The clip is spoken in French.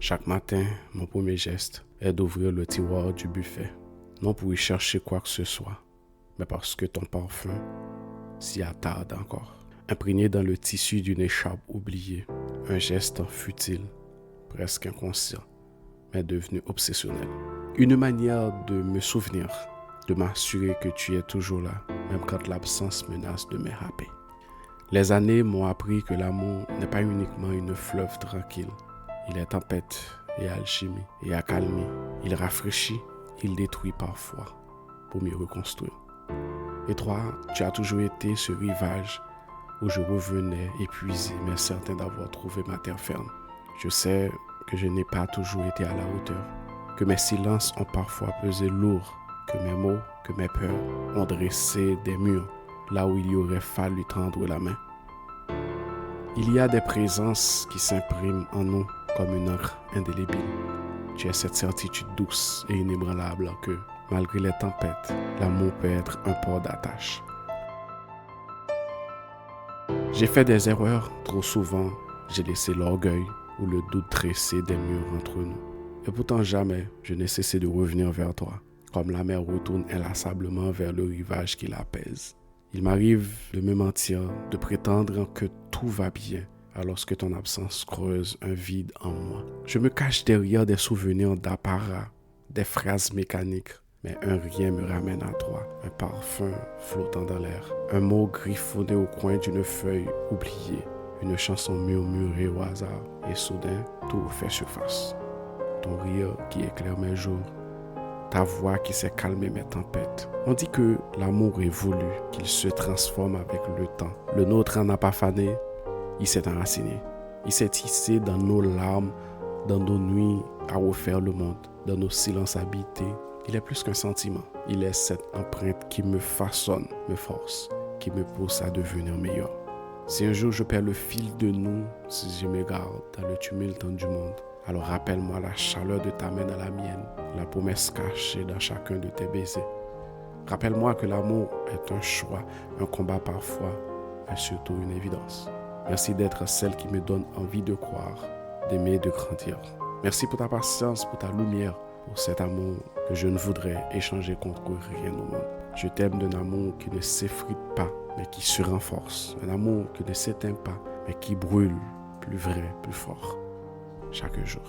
Chaque matin, mon premier geste est d'ouvrir le tiroir du buffet, non pour y chercher quoi que ce soit, mais parce que ton parfum s'y attarde encore. Imprégné dans le tissu d'une écharpe oubliée, un geste futile, presque inconscient, mais devenu obsessionnel. Une manière de me souvenir, de m'assurer que tu es toujours là, même quand l'absence menace de m'échapper. Les années m'ont appris que l'amour n'est pas uniquement une fleuve tranquille. Il est tempête et alchimie et accalmie. Il rafraîchit, il détruit parfois pour mieux reconstruire. Et toi, tu as toujours été ce rivage où je revenais épuisé mais certain d'avoir trouvé ma terre ferme. Je sais que je n'ai pas toujours été à la hauteur, que mes silences ont parfois pesé lourd, que mes mots, que mes peurs ont dressé des murs là où il y aurait fallu tendre la main. Il y a des présences qui s'impriment en nous comme une encre indélébile. Tu as cette certitude douce et inébranlable que, malgré les tempêtes, l'amour peut être un port d'attache. J'ai fait des erreurs, trop souvent, j'ai laissé l'orgueil ou le doute dresser des murs entre nous. Et pourtant jamais je n'ai cessé de revenir vers toi, comme la mer retourne inlassablement vers le rivage qui l'apaise. Il m'arrive de me mentir, de prétendre que tout va bien, alors que ton absence creuse un vide en moi. Je me cache derrière des souvenirs d'apparat, des phrases mécaniques, mais un rien me ramène à toi, un parfum flottant dans l'air, un mot griffonné au coin d'une feuille oubliée, une chanson murmurée au hasard, et soudain, tout refait surface. Ton rire qui éclaire mes jours, ta voix qui sait calmer mes tempêtes. On dit que l'amour évolue, qu'il se transforme avec le temps. Le nôtre n'en a pas fané, il s'est enraciné. Il s'est tissé dans nos larmes, dans nos nuits à refaire le monde, dans nos silences habités. Il est plus qu'un sentiment. Il est cette empreinte qui me façonne, me force, qui me pousse à devenir meilleur. Si un jour je perds le fil de nous, si je m'égare dans le tumulte du monde, alors rappelle-moi la chaleur de ta main dans la mienne, la promesse cachée dans chacun de tes baisers. Rappelle-moi que l'amour est un choix, un combat parfois, mais surtout une évidence. Merci d'être celle qui me donne envie de croire, d'aimer et de grandir. Merci pour ta patience, pour ta lumière, pour cet amour que je ne voudrais échanger contre rien au monde. Je t'aime d'un amour qui ne s'effrite pas, mais qui se renforce. Un amour qui ne s'éteint pas, mais qui brûle plus vrai, plus fort chaque jour.